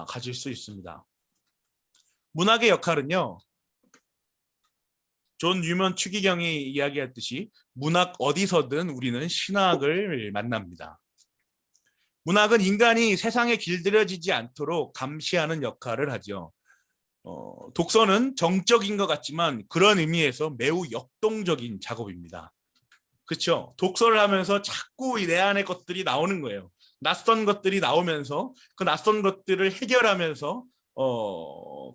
A: 가질 수 있습니다. 문학의 역할은요, 존 뉴먼 추기경이 이야기했듯이 문학 어디서든 우리는 신학을 만납니다. 문학은 인간이 세상에 길들여지지 않도록 감시하는 역할을 하죠. 독서는 정적인 것 같지만 그런 의미에서 매우 역동적인 작업입니다. 그렇죠? 독서를 하면서 자꾸 내 안의 것들이 나오는 거예요. 낯선 것들이 나오면서 그 낯선 것들을 해결하면서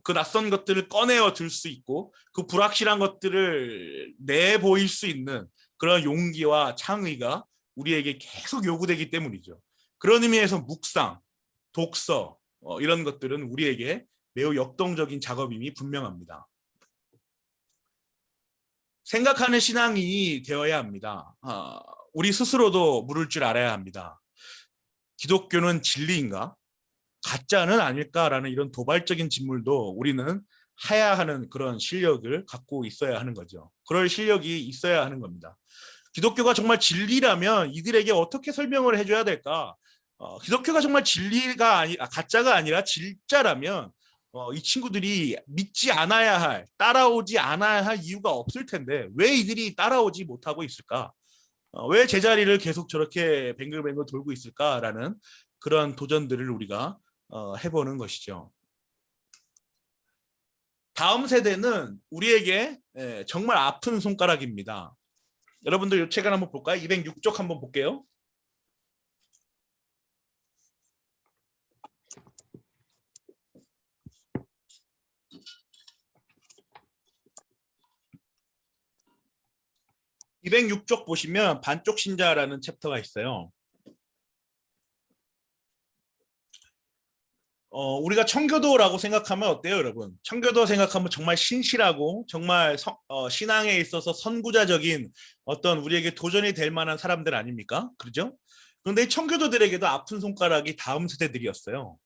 A: 그 낯선 것들을 꺼내어 들 수 있고 그 불확실한 것들을 내보일 수 있는 그런 용기와 창의가 우리에게 계속 요구되기 때문이죠. 그런 의미에서 묵상, 독서 이런 것들은 우리에게 매우 역동적인 작업임이 분명합니다. 생각하는 신앙이 되어야 합니다. 우리 스스로도 물을 줄 알아야 합니다. 기독교는 진리인가? 가짜는 아닐까라는 이런 도발적인 질문도 우리는 해야 하는 그런 실력을 갖고 있어야 하는 거죠. 그럴 실력이 있어야 하는 겁니다. 기독교가 정말 진리라면 이들에게 어떻게 설명을 해줘야 될까? 기독교가 정말 진리가 가짜가 아니라 진짜라면 이 친구들이 믿지 않아야 할, 따라오지 않아야 할 이유가 없을 텐데 왜 이들이 따라오지 못하고 있을까? 왜 제자리를 계속 저렇게 뱅글뱅글 돌고 있을까라는 그런 도전들을 우리가 해보는 것이죠. 다음 세대는 우리에게 정말 아픈 손가락입니다. 여러분들 이 책을 한번 볼까요? 206쪽 한번 볼게요. (206쪽) 보시면 반쪽 신자라는 챕터가 있어요. 우리가 청교도라고 생각하면 어때요, 여러분? 청교도 생각하면 정말 신실하고 정말 신앙에 있어서 선구자적인 어떤 우리에게 도전이 될 만한 사람들 아닙니까? 그렇죠? 그런데 청교도들에게도 아픈 손가락이 다음 세대들이었어요.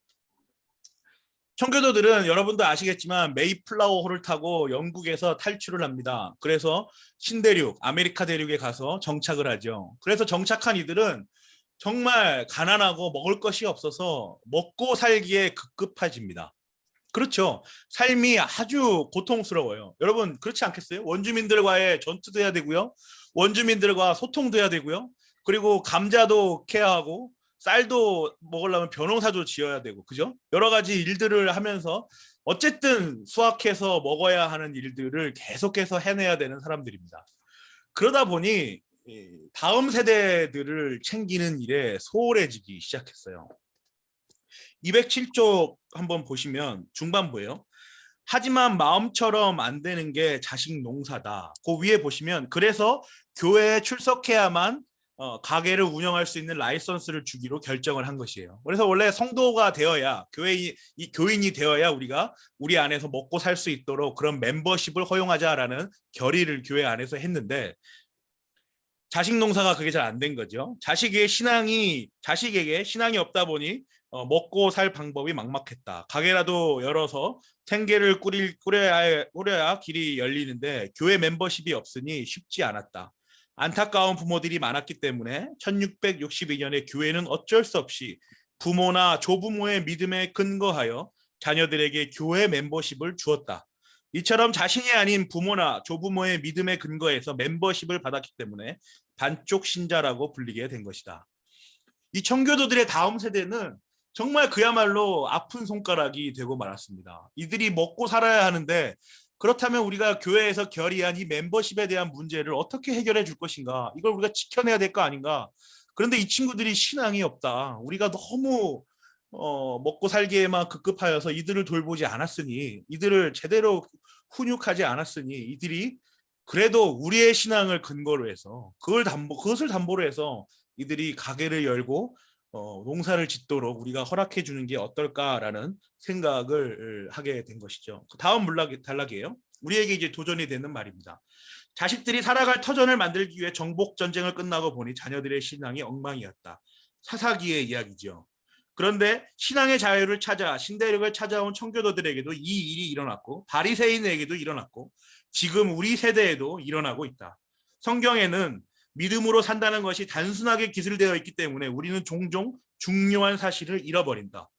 A: 청교도들은 여러분도 아시겠지만 메이플라워호를 타고 영국에서 탈출을 합니다. 그래서 신대륙, 아메리카 대륙에 가서 정착을 하죠. 그래서 정착한 이들은 정말 가난하고 먹을 것이 없어서 먹고 살기에 급급해집니다. 그렇죠. 삶이 아주 고통스러워요. 여러분 그렇지 않겠어요? 원주민들과의 전투도 해야 되고요. 원주민들과 소통도 해야 되고요. 그리고 감자도 케어하고 쌀도 먹으려면 벼농사도 지어야 되고 그죠? 여러 가지 일들을 하면서 어쨌든 수확해서 먹어야 하는 일들을 계속해서 해내야 되는 사람들입니다. 그러다 보니 다음 세대들을 챙기는 일에 소홀해지기 시작했어요. 207쪽 한번 보시면 중반부예요. 하지만 마음처럼 안 되는 게 자식 농사다. 그 위에 보시면 그래서 교회에 출석해야만 가게를 운영할 수 있는 라이선스를 주기로 결정을 한 것이에요. 그래서 원래 성도가 되어야 교인이 되어야 우리가 우리 안에서 먹고 살 수 있도록 그런 멤버십을 허용하자라는 결의를 교회 안에서 했는데 자식 농사가 그게 잘 안 된 거죠. 자식에게 신앙이 없다 보니 먹고 살 방법이 막막했다. 가게라도 열어서 생계를 꾸려야 길이 열리는데 교회 멤버십이 없으니 쉽지 않았다. 안타까운 부모들이 많았기 때문에 1662년에 교회는 어쩔 수 없이 부모나 조부모의 믿음에 근거하여 자녀들에게 교회 멤버십을 주었다. 이처럼 자신이 아닌 부모나 조부모의 믿음에 근거해서 멤버십을 받았기 때문에 반쪽 신자라고 불리게 된 것이다. 이 청교도들의 다음 세대는 정말 그야말로 아픈 손가락이 되고 말았습니다. 이들이 먹고 살아야 하는데 그렇다면 우리가 교회에서 결의한 이 멤버십에 대한 문제를 어떻게 해결해 줄 것인가? 이걸 우리가 지켜내야 될 거 아닌가? 그런데 이 친구들이 신앙이 없다. 우리가 너무 먹고 살기에만 급급하여서 이들을 돌보지 않았으니 이들을 제대로 훈육하지 않았으니 이들이 그래도 우리의 신앙을 근거로 해서 그것을 담보로 해서 이들이 가게를 열고 농사를 짓도록 우리가 허락해 주는 게 어떨까라는 생각을 하게 된 것이죠. 다음 단락이에요. 우리에게 이제 도전이 되는 말입니다. 자식들이 살아갈 터전을 만들기 위해 정복 전쟁을 끝나고 보니 자녀들의 신앙이 엉망이었다. 사사기의 이야기죠. 그런데 신앙의 자유를 찾아 신대륙을 찾아온 청교도들에게도 이 일이 일어났고 바리새인에게도 일어났고 지금 우리 세대에도 일어나고 있다. 성경에는 믿음으로 산다는 것이 단순하게 기술되어 있기 때문에 우리는 종종 중요한 사실을 잊어버린다.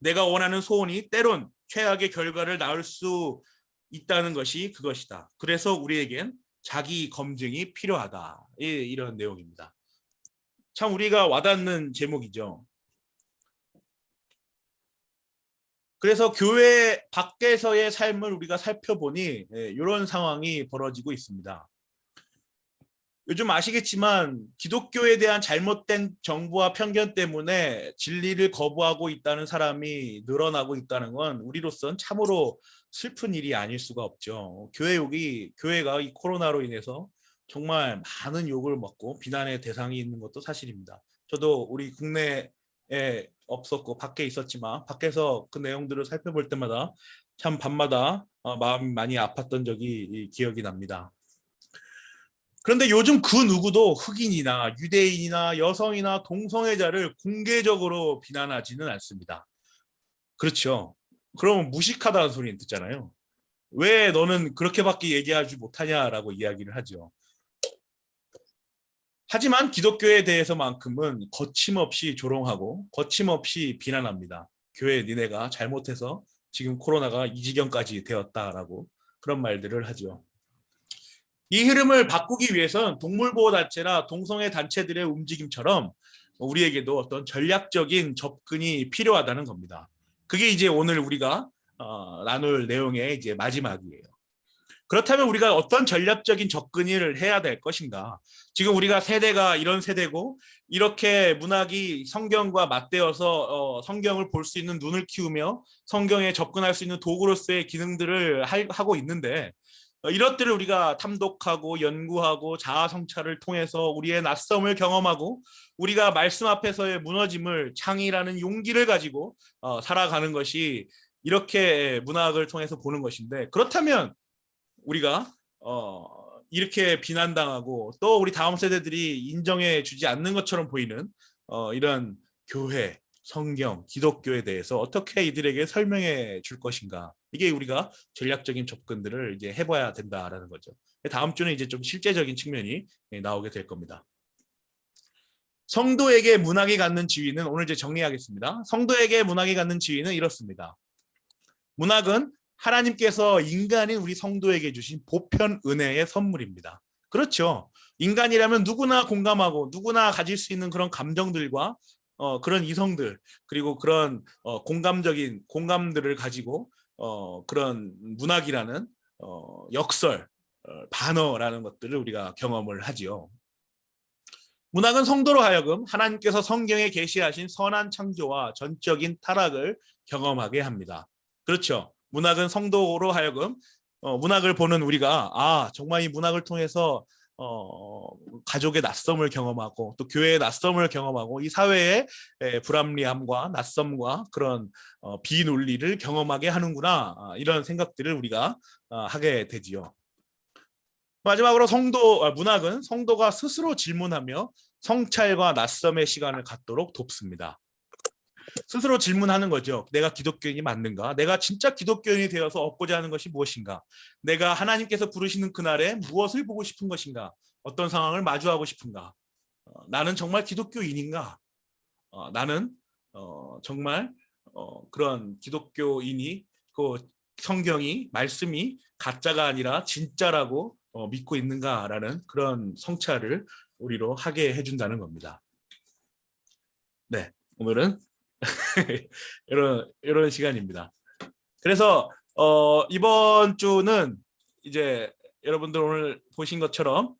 A: 내가 원하는 소원이 때론 최악의 결과를 낳을 수 있다는 것이 그것이다. 그래서 우리에겐 자기 검증이 필요하다. 이런 내용입니다. 참 우리가 와닿는 제목이죠. 그래서 교회 밖에서의 삶을 우리가 살펴보니 이런 상황이 벌어지고 있습니다. 요즘 아시겠지만 기독교에 대한 잘못된 정부와 편견 때문에 진리를 거부하고 있다는 사람이 늘어나고 있다는 건 우리로서는 참으로 슬픈 일이 아닐 수가 없죠. 교회가 이 코로나로 인해서 정말 많은 욕을 먹고 비난의 대상이 있는 것도 사실입니다. 저도 우리 국내에 없었고 밖에 있었지만 밖에서 그 내용들을 살펴볼 때마다 참 밤마다 마음이 많이 아팠던 적이 기억이 납니다. 그런데 요즘 그 누구도 흑인이나 유대인이나 여성이나 동성애자를 공개적으로 비난하지는 않습니다. 그렇죠. 그러면 무식하다는 소리는 듣잖아요. 왜 너는 그렇게밖에 얘기하지 못하냐라고 이야기를 하죠. 하지만 기독교에 대해서만큼은 거침없이 조롱하고 거침없이 비난합니다. 교회 니네가 잘못해서 지금 코로나가 이 지경까지 되었다라고 그런 말들을 하죠. 이 흐름을 바꾸기 위해서는 동물보호단체나 동성애 단체들의 움직임처럼 우리에게도 어떤 전략적인 접근이 필요하다는 겁니다. 그게 이제 오늘 우리가 나눌 내용의 이제 마지막이에요. 그렇다면 우리가 어떤 전략적인 접근을 해야 될 것인가? 지금 우리가 세대가 이런 세대고 이렇게 문학이 성경과 맞대어서 성경을 볼 수 있는 눈을 키우며 성경에 접근할 수 있는 도구로서의 기능들을 하고 있는데 이것들을 우리가 탐독하고 연구하고 자아 성찰을 통해서 우리의 낯섦을 경험하고 우리가 말씀 앞에서의 무너짐을 창의라는 용기를 가지고 살아가는 것이 이렇게 문학을 통해서 보는 것인데 그렇다면 우리가 이렇게 비난당하고 또 우리 다음 세대들이 인정해 주지 않는 것처럼 보이는 이런 교회, 성경, 기독교에 대해서 어떻게 이들에게 설명해 줄 것인가? 이게 우리가 전략적인 접근들을 이제 해봐야 된다라는 거죠. 다음 주는 이제 좀 실제적인 측면이 나오게 될 겁니다. 성도에게 문학이 갖는 지위는 오늘 이제 정리하겠습니다. 성도에게 문학이 갖는 지위는 이렇습니다. 문학은 하나님께서 인간인 우리 성도에게 주신 보편 은혜의 선물입니다. 그렇죠. 인간이라면 누구나 공감하고 누구나 가질 수 있는 그런 감정들과 그런 이성들 그리고 그런 공감적인 공감들을 가지고 그런 문학이라는 역설, 반어라는 것들을 우리가 경험을 하지요. 문학은 성도로 하여금 하나님께서 성경에 계시하신 선한 창조와 전적인 타락을 경험하게 합니다. 그렇죠. 문학은 성도로 하여금 문학을 보는 우리가 정말 이 문학을 통해서 가족의 낯섦을 경험하고 또 교회의 낯섦을 경험하고 이 사회의 불합리함과 낯섦과 그런 비논리를 경험하게 하는구나 이런 생각들을 우리가 하게 되지요. 마지막으로 문학은 성도가 스스로 질문하며 성찰과 낯섦의 시간을 갖도록 돕습니다. 스스로 질문하는 거죠. 내가 기독교인이 맞는가? 내가 진짜 기독교인이 되어서 얻고자 하는 것이 무엇인가? 내가 하나님께서 부르시는 그날에 무엇을 보고 싶은 것인가? 어떤 상황을 마주하고 싶은가? 나는 정말 기독교인인가? 나는 정말 그런 기독교인이 그 성경이 말씀이 가짜가 아니라 진짜라고 믿고 있는가라는 그런 성찰을 우리로 하게 해준다는 겁니다. 네, 오늘은 이런 시간입니다. 그래서 이번 주는 이제 여러분들 오늘 보신 것처럼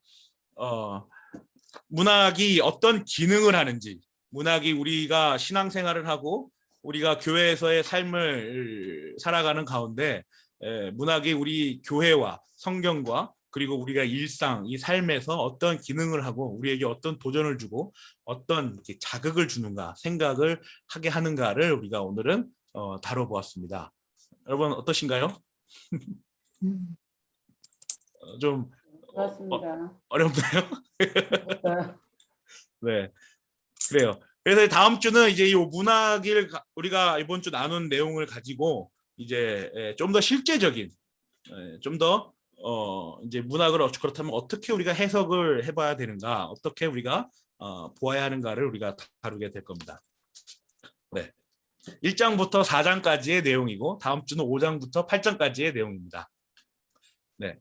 A: 문학이 어떤 기능을 하는지, 문학이 우리가 신앙생활을 하고 우리가 교회에서의 삶을 살아가는 가운데 문학이 우리 교회와 성경과 그리고 우리가 일상, 이 삶에서 어떤 기능을 하고 우리에게 어떤 도전을 주고 어떤 자극을 주는가, 생각을 하게 하는가를 우리가 오늘은 다뤄보았습니다. 여러분 어떠신가요? 좀
C: 그렇습니다.
A: 어렵나요? 네, 그래요. 그래서 다음 주는 이제 이 문학을 우리가 이번 주 나눈 내용을 가지고 이제 좀 더 실제적인, 좀 더 이제 문학을 그렇다면 어떻게 우리가 해석을 해봐야 되는가, 어떻게 우리가 보아야 하는가를 우리가 다루게 될 겁니다. 네, 1장부터 4장까지의 내용이고 다음 주는 5장부터 8장까지의 내용입니다. 네,